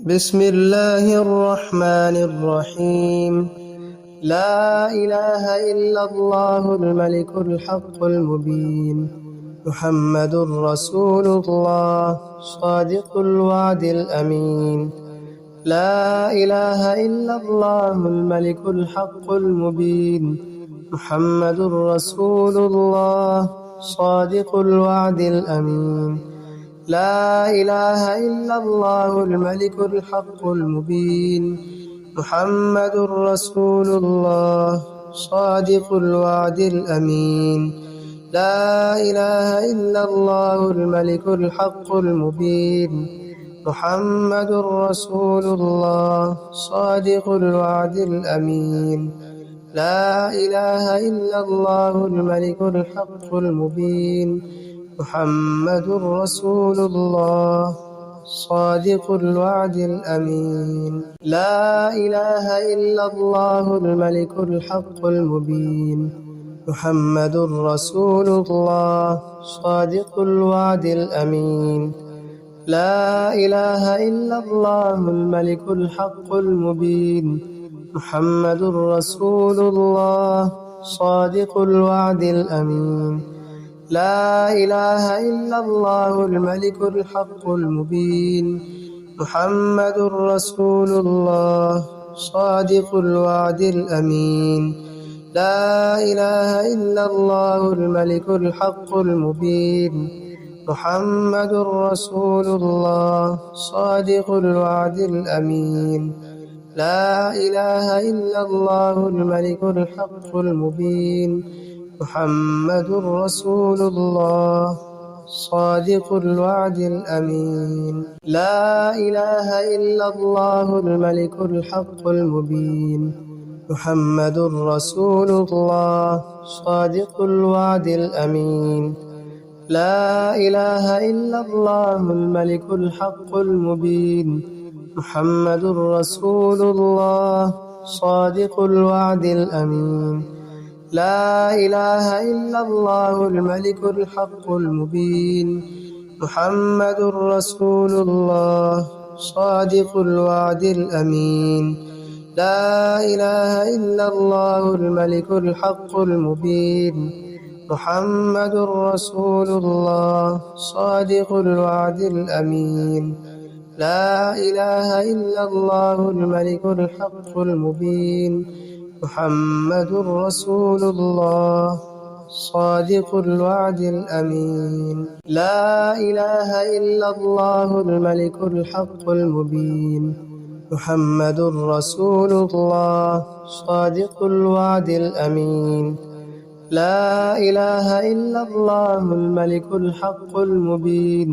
بسم الله الرحمن الرحيم. لا إله إلا الله الملك الحق المبين محمد رسول الله صادق الوعد الأمين. لا إله إلا الله الملك الحق المبين محمد رسول الله صادق الوعد الأمين. لا إله إلا الله الملك الحق المبين محمد رسول الله صادق الوعد الأمين. لا إله إلا الله الملك الحق المبين محمد رسول الله صادق الوعد الأمين. لا إله إلا الله الملك الحق المبين محمد رسول الله صادق الوعد الأمين. لا إله إلا الله الملك الحق المبين محمد رسول الله صادق الوعد الأمين. لا إله إلا الله الملك الحق المبين محمد رسول الله صادق الوعد الأمين. لا إله إلا الله الملك الحق المبين محمد رسول الله صادق الوعد الأمين. لا إله إلا الله الملك الحق المبين محمد رسول الله صادق الوعد الأمين. لا إله إلا الله الملك الحق المبين محمد رسول الله صادق الوعد الأمين. لا إله إلا الله الملك الحق المبين محمد رسول الله صادق الوعد الأمين. لا إله إلا الله الملك الحق المبين محمد رسول الله صادق الوعد الأمين. لا إله إلا الله الملك الحق المبين محمد رسول الله صادق الوعد الأمين. لا إله إلا الله الملك الحق المبين محمد رسول الله صادق الوعد الأمين. لا إله إلا الله الملك الحق المبين محمد رسول الله صادق الوعد الأمين. لا إله إلا الله الملك الحق المبين محمد رسول الله صادق الوعد الأمين. لا إله إلا الله الملك الحق المبين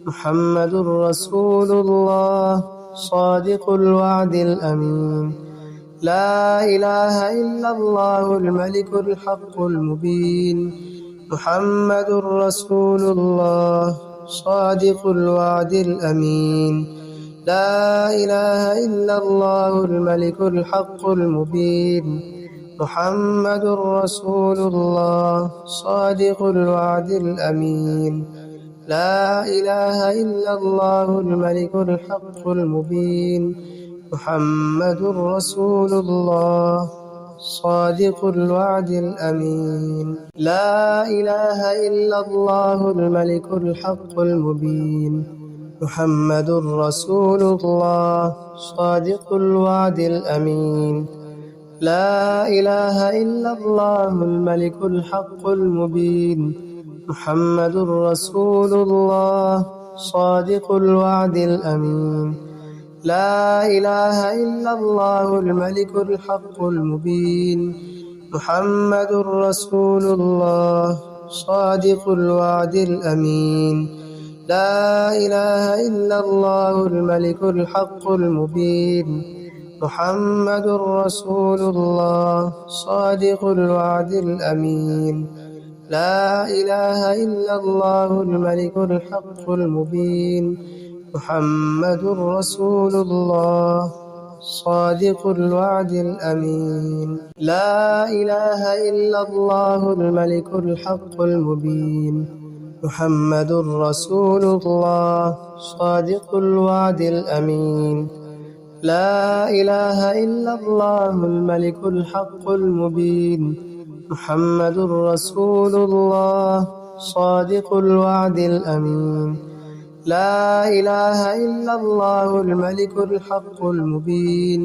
محمد رسول الله صادق الوعد الأمين. لا إله إلا الله الملك الحق المبين محمد رسول الله صادق الوعد الأمين. لا إله إلا الله الملك الحق المبين محمد رسول الله صادق الوعد الأمين. لا إله إلا الله الملك الحق المبين محمد رسول الله صادق الوعد الأمين. لا إله إلا الله الملك الحق المبين محمد رسول الله صادق الوعد الأمين. لا إله إلا الله الملك الحق المبين محمد رسول الله صادق الوعد الأمين. لا إله إلا الله الملك الحق المبين محمد رسول الله صادق الوعد الأمين. لا إله إلا الله الملك الحق المبين محمد رسول الله صادق الوعد الأمين. لا إله إلا الله الملك الحق المبين محمد رسول الله صادق الوعد الأمين. لا إله إلا الله الملك الحق المبين محمد رسول الله صادق الوعد الأمين. لا إله إلا الله الملك الحق المبين. محمد رسول الله صادق الوعد الأمين. لا إله إلا الله الملك الحق المبين.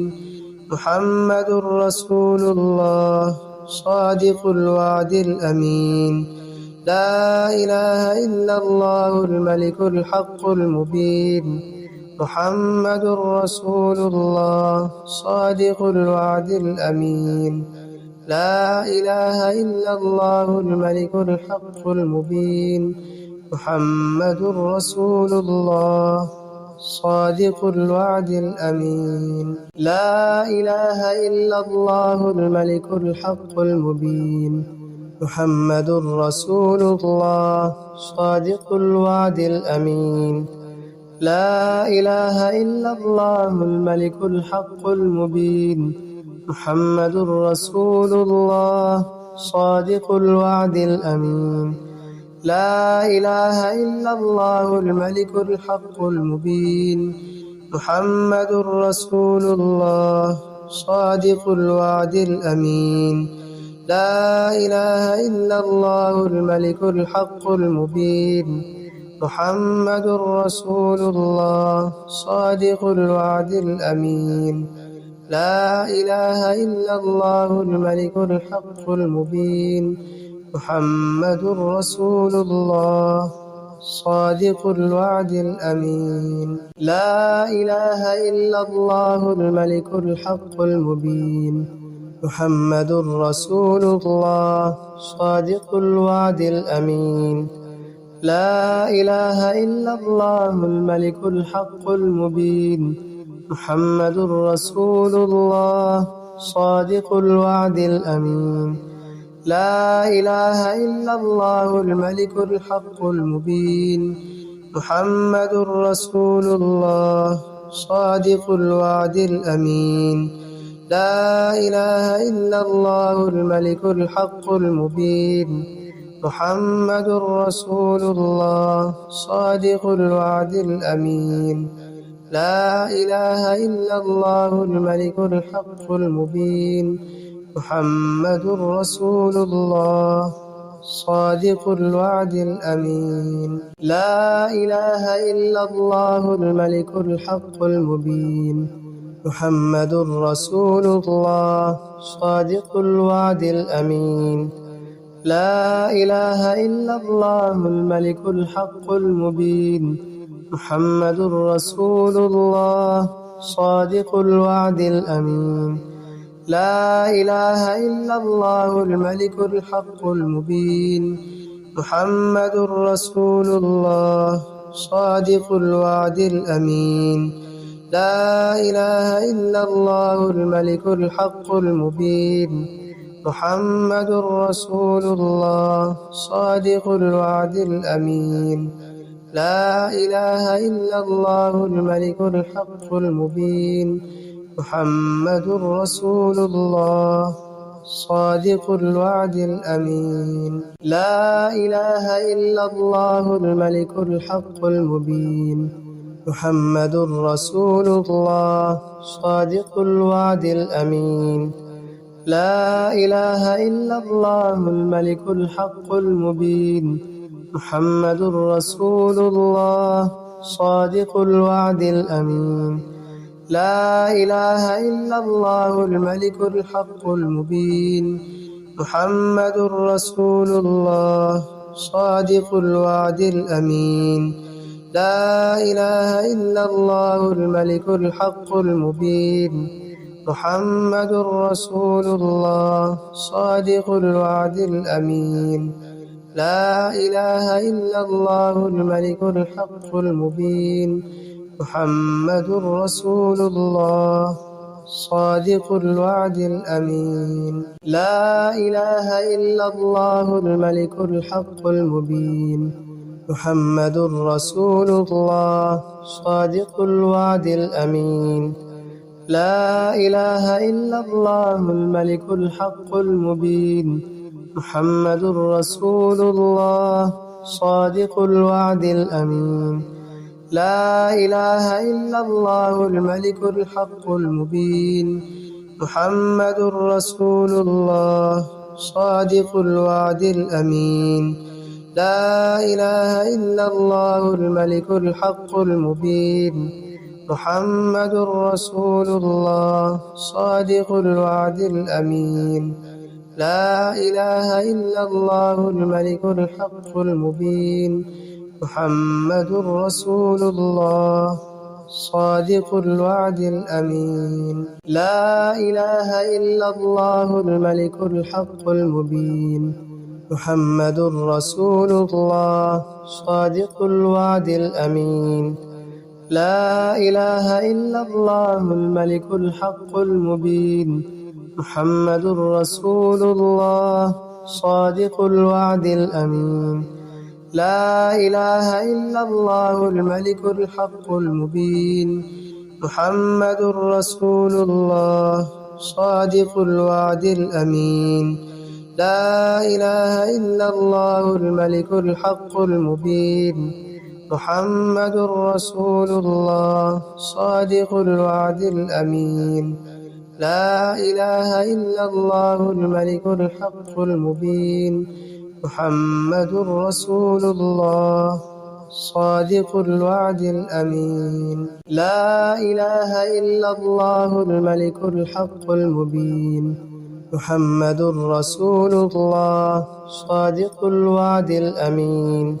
محمد رسول الله صادق الوعد الأمين. لا إله إلا الله الملك الحق المبين. محمد رسول الله صادق الوعد الأمين. لا إله إلا الله الملك الحق المبين. محمد رسول الله صادق الوعد الأمين. لا إله إلا الله الملك الحق المبين. محمد رسول الله صادق الوعد الأمين. لا إله إلا الله الملك الحق المبين. محمد رسول الله صادق الوعد الأمين. لا إله إلا الله الملك الحق المبين. محمد رسول الله صادق الوعد الأمين. لا إله إلا الله الملك الحق المبين. محمد رسول الله صادق الوعد الأمين. لا إله إلا الله الملك الحق المبين. محمد رسول الله صادق الوعد الأمين. لا إله إلا الله الملك الحق المبين. محمد رسول الله صادق الوعد الأمين. لا إله إلا الله الملك الحق المبين. محمد رسول الله صادق الوعد الأمين. لا إله إلا الله الملك الحق المبين. محمد رسول الله صادق الوعد الأمين. لا إله إلا الله الملك الحق المبين. محمد رسول الله صادق الوعد الأمين. لا إله إلا الله الملك الحق المبين. محمد رسول الله صادق الوعد الأمين. لا إله إلا الله الملك الحق المبين. محمد رسول الله صادق الوعد الأمين. لا إله إلا الله الملك الحق المبين. محمد رسول الله صادق الوعد الأمين. لا إله إلا الله الملك الحق المبين. محمد رسول الله صادق الوعد الأمين. لا إله إلا الله الملك الحق المبين. محمد رسول الله صادق الوعد الأمين. لا إله إلا الله الملك الحق المبين. محمد رسول الله صادق الوعد الأمين. لا إله إلا الله الملك الحق المبين. محمد رسول الله صادق الوعد الأمين. لا إله إلا الله الملك الحق المبين. محمد رسول الله صادق الوعد الأمين. لا إله إلا الله الملك الحق المبين. محمد رسول الله صادق الوعد الأمين. لا إله إلا الله الملك الحق المبين. محمد رسول الله صادق الوعد الأمين. لا إله إلا الله الملك الحق المبين. محمد رسول الله صادق الوعد الأمين. لا إله إلا الله الملك الحق المبين. محمد رسول الله صادق الوعد الأمين. لا إله إلا الله الملك الحق المبين. محمد رسول الله صادق الوعد الأمين. لا إله إلا الله الملك الحق المبين. محمد رسول الله صادق الوعد الأمين. لا إله إلا الله الملك الحق المبين. محمد رسول الله صادق الوعد الأمين. لا إله إلا الله الملك الحق المبين. محمد رسول الله صادق الوعد الأمين. لا إله إلا الله الملك الحق المبين. محمد رسول الله صادق الوعد الأمين. لا إله إلا الله الملك الحق المبين. محمد رسول الله صادق الوعد الأمين. لا إله إلا الله الملك الحق المبين. محمد رسول الله صادق الوعد الأمين. لا إله إلا الله الملك الحق المبين. محمد رسول الله صادق الوعد الأمين. لا إله إلا الله الملك الحق المبين. محمد رسول الله صادق الوعد الأمين. لا إله إلا الله الملك الحق المبين. محمد رسول الله صادق الوعد الأمين.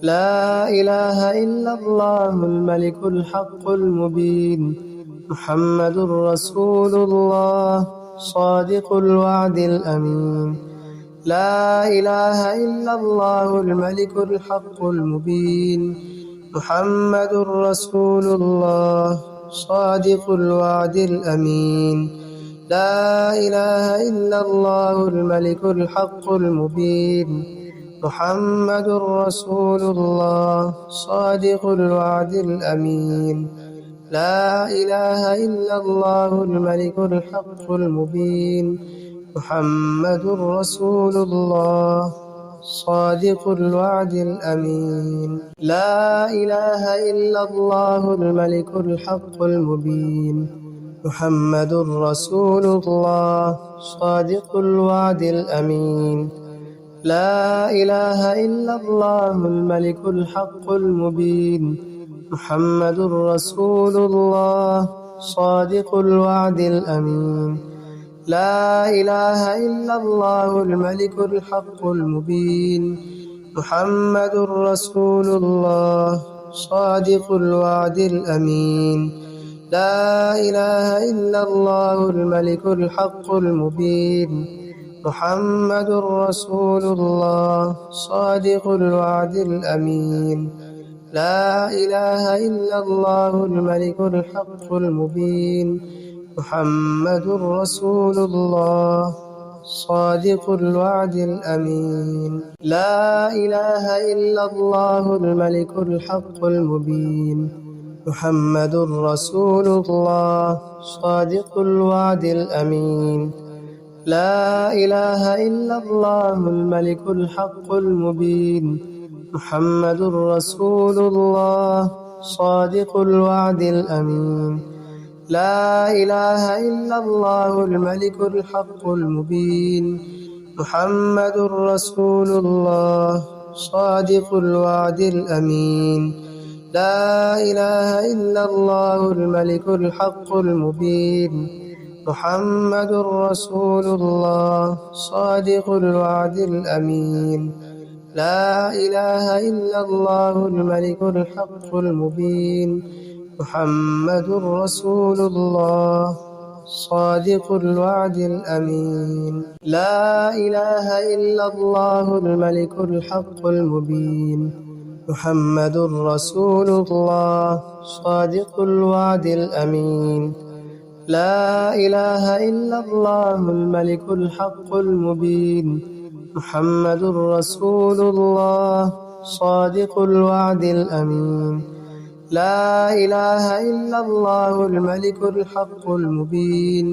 لا إله إلا الله الملك الحق المبين. محمد رسول الله صادق الوعد الأمين. لا إله إلا الله الملك الحق المبين. محمد رسول الله صادق الوعد الأمين. لا إله إلا الله الملك الحق المبين. محمد رسول الله صادق الوعد الأمين. لا إله إلا الله الملك الحق المبين. محمد رسول الله صادق الوعد الأمين. لا إله إلا الله الملك الحق المبين. محمد رسول الله صادق الوعد الأمين. لا إله إلا الله الملك الحق المبين. محمد رسول الله صادق الوعد الأمين. لا إله إلا الله الملك الحق المبين. محمد رسول الله صادق الوعد الأمين. لا إله إلا الله الملك الحق المبين. محمد رسول الله صادق الوعد الأمين. لا إله إلا الله الملك الحق المبين. محمد رسول الله صادق الوعد الأمين. لا إله إلا الله الملك الحق المبين. محمد رسول الله صادق الوعد الأمين. لا إله إلا الله الملك الحق المبين. محمد رسول الله صادق الوعد الأمين. لا إله إلا الله الملك الحق المبين. محمد رسول الله صادق الوعد الأمين. لا إله إلا الله الملك الحق المبين. محمد رسول الله صادق الوعد الأمين. لا إله إلا الله الملك الحق المبين. محمد رسول الله صادق الوعد الأمين. لا إله إلا الله الملك الحق المبين. محمد رسول الله صادق الوعد الأمين. لا إله إلا الله الملك الحق المبين. محمد رسول الله صادق الوعد الأمين. لا إله إلا الله الملك الحق المبين.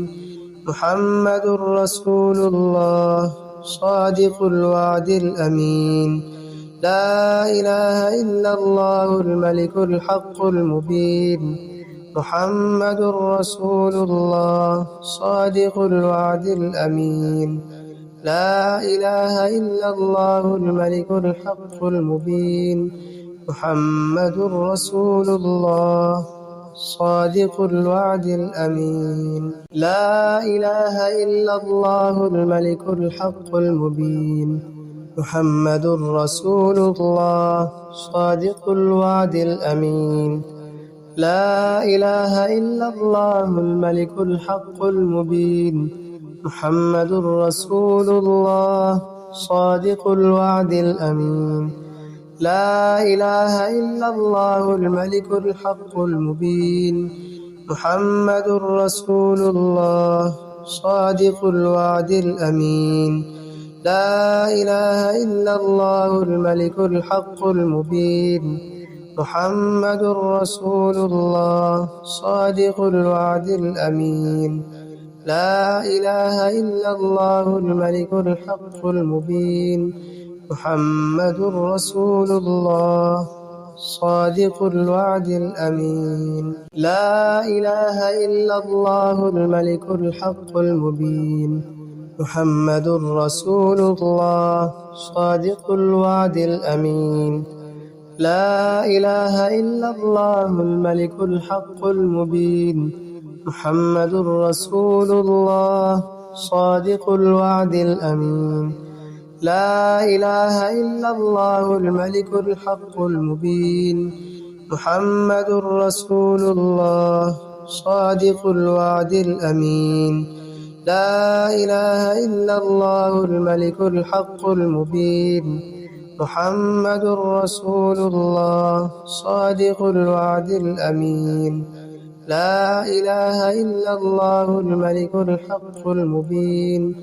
محمد رسول الله صادق الوعد الأمين. لا إله إلا الله الملك الحق المبين محمد رسول الله صادق الوعد الأمين لا إله إلا الله الملك الحق المبين محمد رسول الله صادق الوعد الأمين لا إله إلا الله الملك الحق المبين محمد رسول الله صادق الوعد الأمين لا إله إلا الله الملك الحق المبين محمد رسول الله صادق الوعد الأمين لا إله إلا الله الملك الحق المبين محمد رسول الله صادق الوعد الأمين لا إله إلا الله الملك الحق المبين محمد رسول الله صادق الوعد الأمين لا إله إلا الله الملك الحق المبين محمد رسول الله صادق الوعد الأمين لا إله إلا الله الملك الحق المبين محمد رسول الله صادق الوعد الأمين لا إله إلا الله الملك الحق المبين محمد رسول الله صادق الوعد الأمين لا إله إلا الله الملك الحق المبين محمد رسول الله صادق الوعد الأمين لا إله إلا الله الملك الحق المبين محمد رسول الله صادق الوعد الأمين لا إله إلا الله الملك الحق المبين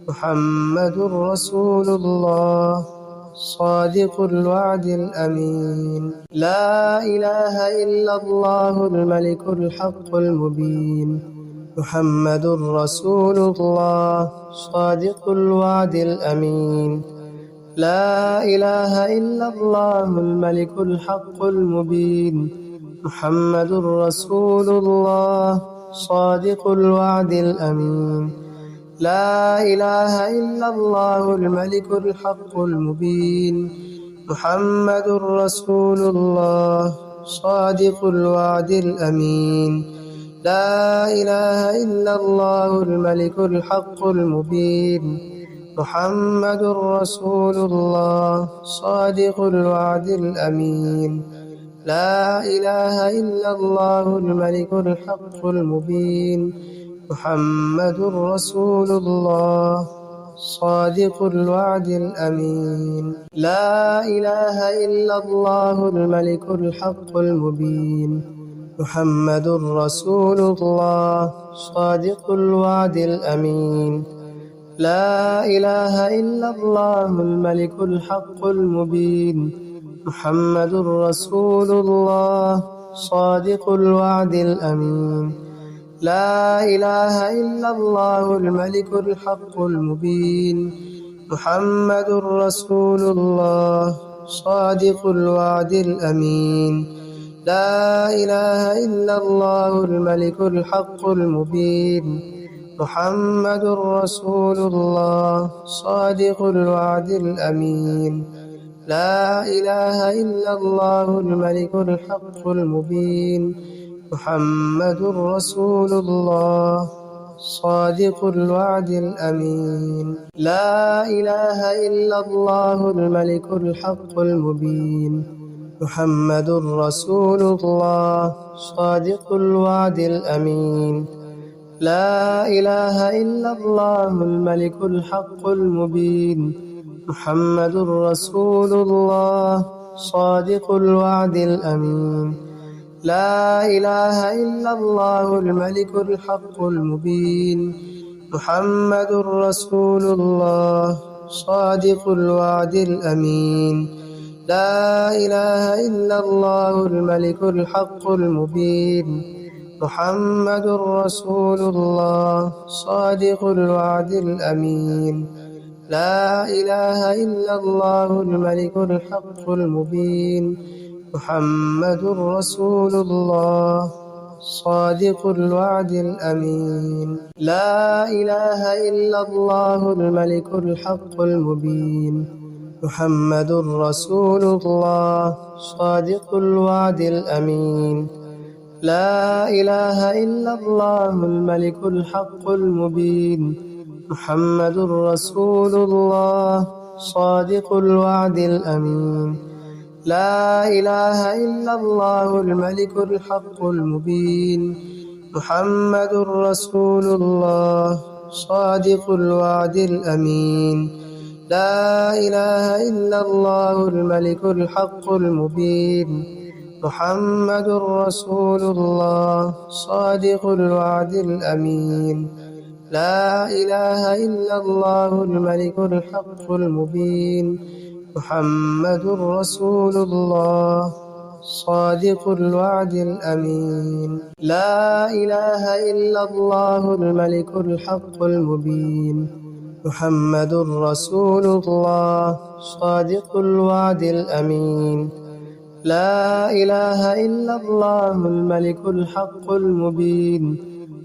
محمد رسول الله صادق الوعد الأمين لا إله إلا الله الملك الحق المبين محمد رسول الله صادق الوعد الأمين لا إله إلا الله الملك الحق المبين محمد رسول الله صادق الوعد الأمين لا إله إلا الله الملك الحق المبين محمد رسول الله صادق الوعد الأمين لا إله إلا الله الملك الحق المبين محمد رسول الله صادق الوعد الأمين لا إله إلا الله الملك الحق المبين محمد رسول الله صادق الوعد الأمين لا إله إلا الله الملك الحق المبين محمد رسول الله صادق الوعد الأمين لا إله إلا الله الملك الحق المبين محمد رسول الله صادق الوعد الأمين لا إله إلا الله الملك الحق المبين محمد رسول الله صادق الوعد الأمين لا إله إلا الله الملك الحق المبين محمد رسول الله صادق الوعد الأمين لا إله إلا الله الملك الحق المبين محمد رسول الله صادق الوعد الأمين لا إله إلا الله الملك الحق المبين محمد رسول الله صادق الوعد الأمين لا إله إلا الله الملك الحق المبين محمد رسول الله صادق الوعد الأمين لا إله إلا الله الملك الحق المبين محمد رسول الله صادق الوعد الأمين لا إله إلا الله الملك الحق المبين محمد رسول الله صادق الوعد الأمين لا إله إلا الله الملك الحق المبين محمد رسول الله صادق الوعد الأمين لا إله إلا الله الملك الحق المبين محمد رسول الله صادق الوعد الأمين لا إله إلا الله الملك الحق المبين محمد رسول الله صادق الوعد الأمين لا إله إلا الله الملك الحق المبين محمد رسول الله صادق الوعد الأمين لا إله إلا الله الملك الحق المبين محمد رسول الله صادق الوعد الأمين لا إله إلا الله الملك الحق المبين محمد رسول الله صادق الوعد الأمين لا إله إلا الله الملك الحق المبين محمد رسول الله صادق الوعد الأمين لا إله إلا الله الملك الحق المبين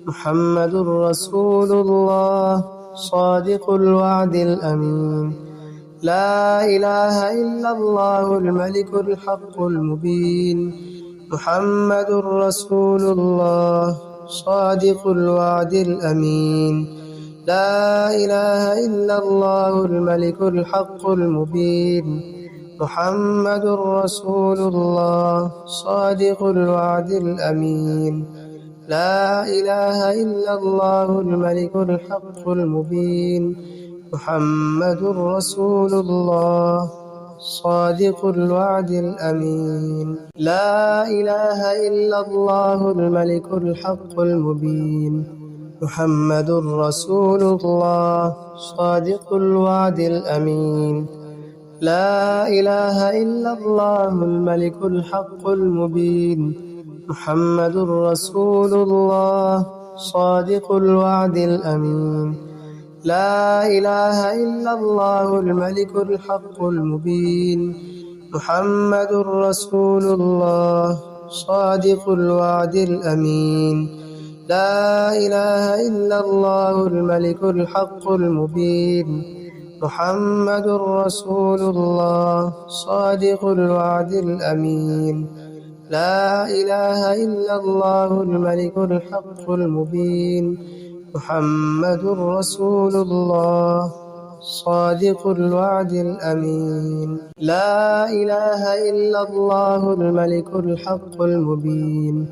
محمد رسول الله صادق الوعد الأمين لا إله إلا الله الملك الحق المبين محمد رسول الله صادق الوعد الأمين لا إله إلا الله الملك الحق المبين محمد رسول الله صادق الوعد الأمين لا إله إلا الله الملك الحق المبين محمد رسول الله صادق الوعد الأمين لا إله إلا الله الملك الحق المبين محمد رسول الله صادق الوعد الأمين لا إله إلا الله الملك الحق المبين محمد رسول الله صادق الوعد الأمين لا إله إلا الله الملك الحق المبين محمد رسول الله صادق الوعد الأمين لا إله إلا الله الملك الحق المبين محمد رسول الله صادق الوعد الأمين لا إله إلا الله الملك الحق المبين محمد رسول الله صادق الوعد الأمين لا إله إلا الله الملك الحق المبين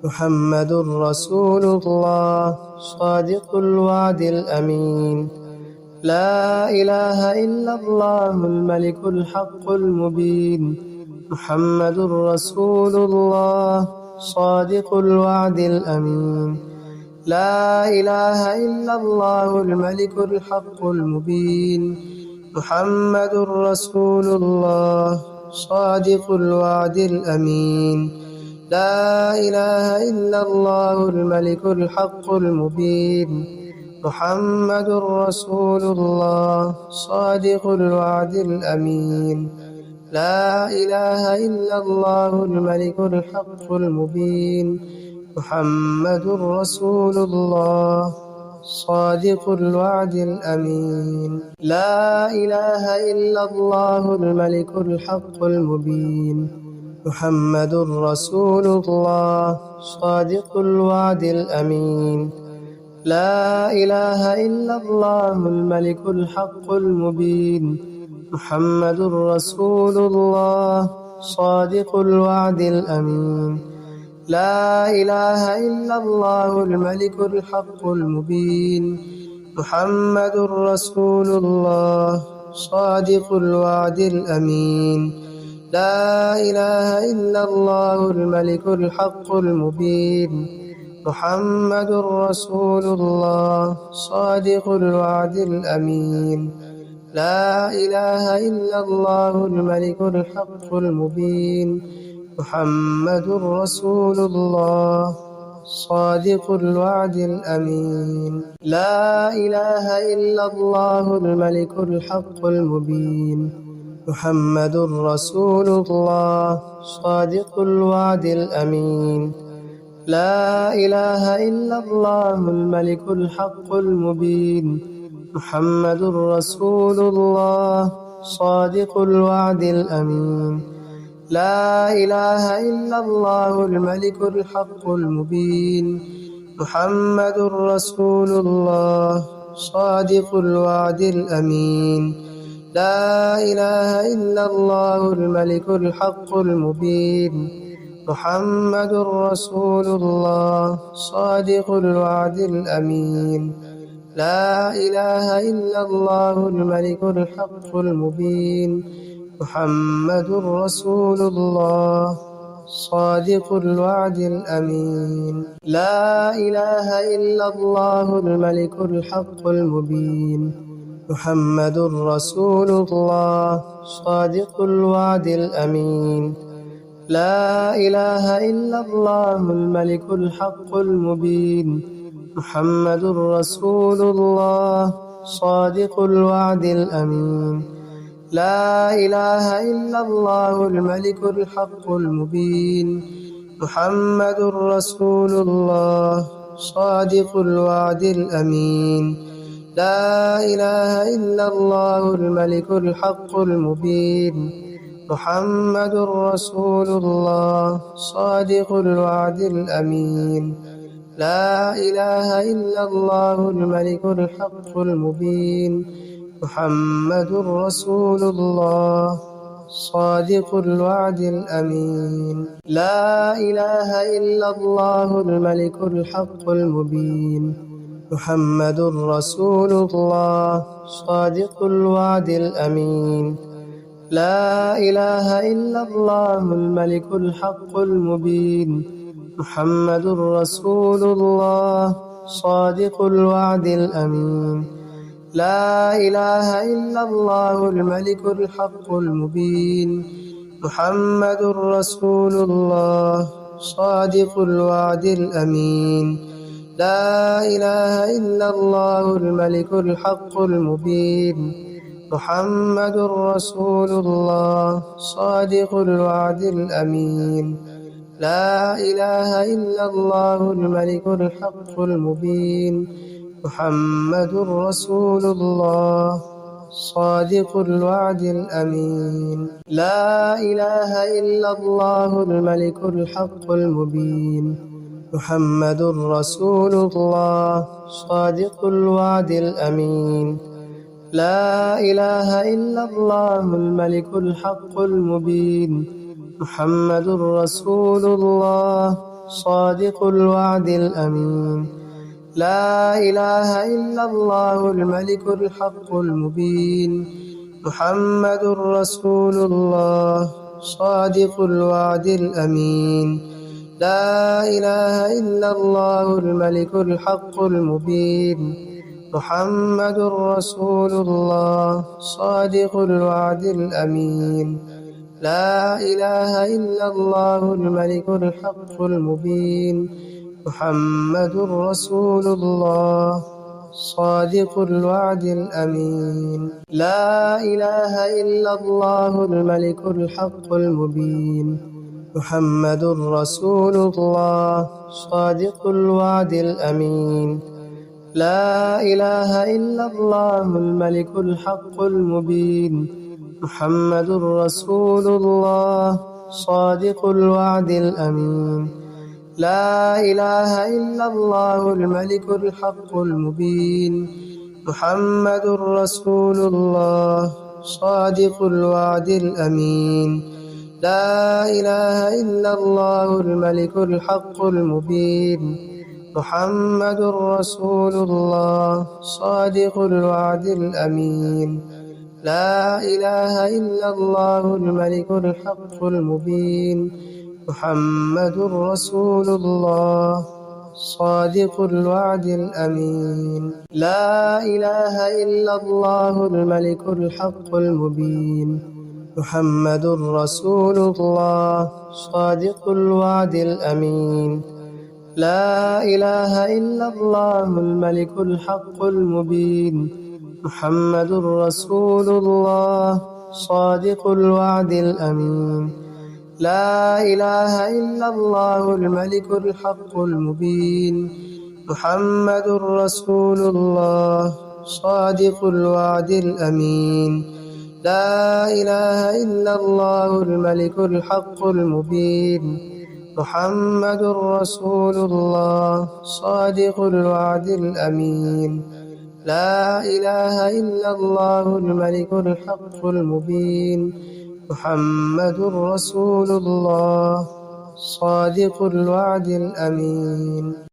محمد رسول الله صادق الوعد الأمين لا إله إلا الله الملك الحق المبين محمد رسول الله صادق الوعد الأمين لا إله إلا الله الملك الحق المبين محمد رسول الله صادق الوعد الأمين لا إله إلا الله الملك الحق المبين محمد رسول الله صادق الوعد الأمين لا إله إلا الله الملك الحق المبين محمد رسول الله صادق الوعد الأمين لا إله إلا الله الملك الحق المبين محمد رسول الله صادق الوعد الأمين لا إله إلا الله الملك الحق المبين محمد رسول الله صادق الوعد الأمين لا إله إلا الله الملك الحق المبين محمد رسول الله صادق الوعد الأمين لا إله إلا الله الملك الحق المبين محمد رسول الله صادق الوعد الأمين لا إله إلا الله الملك الحق المبين محمد رسول الله صادق الوعد الأمين. لا إله إلا الله الملك الحق المبين. محمد رسول الله صادق الوعد الأمين. لا إله إلا الله الملك الحق المبين. محمد رسول الله صادق الوعد الأمين. لا إله إلا الله الملك الحق المبين. محمد رسول الله صادق الوعد الأمين. لا إله إلا الله الملك الحق المبين. محمد رسول الله صادق الوعد الأمين. لا إله إلا الله الملك الحق المبين. محمد رسول الله صادق الوعد الأمين. لا إله إلا الله الملك الحق المبين. محمد رسول الله صادق الوعد الأمين. لا إله إلا الله الملك الحق المبين. محمد رسول الله صادق الوعد الأمين. لا إله إلا الله الملك الحق المبين. محمد رسول الله صادق الوعد الأمين. لا إله إلا الله الملك الحق المبين. محمد رسول الله صادق الوعد الأمين. لا إله إلا الله الملك الحق المبين. محمد رسول الله صادق الوعد الأمين. لا إله إلا الله الملك الحق المبين. محمد رسول الله صادق الوعد الأمين. لا إله إلا الله الملك الحق المبين. محمد رسول الله صادق الوعد الأمين. لا إله إلا الله الملك الحق المبين. محمد رسول الله صادق الوعد الأمين. لا إله إلا الله الملك الحق المبين. محمد رسول الله صادق الوعد الأمين. لا إله إلا الله الملك الحق المبين. محمد رسول الله صادق الوعد الأمين. لا إله إلا الله الملك الحق المبين. محمد رسول الله صادق الوعد الأمين. لا إله إلا الله الملك الحق المبين. محمد رسول الله صادق الوعد الأمين. لا إله إلا الله الملك الحق المبين. محمد رسول الله صادق الوعد الأمين. لا إله إلا الله الملك الحق المبين. محمد رسول الله صادق الوعد الأمين. لا إله إلا الله الملك الحق المبين. محمد رسول الله صادق الوعد الأمين. لا إله إلا الله الملك الحق المبين. محمد رسول الله صادق الوعد الأمين. لا إله إلا الله الملك الحق المبين. محمد رسول الله صادق الوعد الأمين. لا إله إلا الله الملك الحق المبين. محمد رسول الله صادق الوعد الأمين. لا إله إلا الله الملك الحق المبين. محمد رسول الله صادق الوعد الأمين. لا إله إلا الله الملك الحق المبين. محمد رسول الله صادق الوعد الأمين. لا إله إلا الله الملك الحق المبين. محمد رسول الله صادق الوعد الأمين. لا إله إلا الله الملك الحق المبين محمد رسول الله صادق الوعد الأمين لا إله إلا الله الملك الحق المبين محمد رسول الله صادق الوعد الأمين لا إله إلا الله الملك الحق المبين محمد رسول الله صادق الوعد الأمين لا إله إلا الله الملك الحق المبين محمد رسول الله صادق الوعد الأمين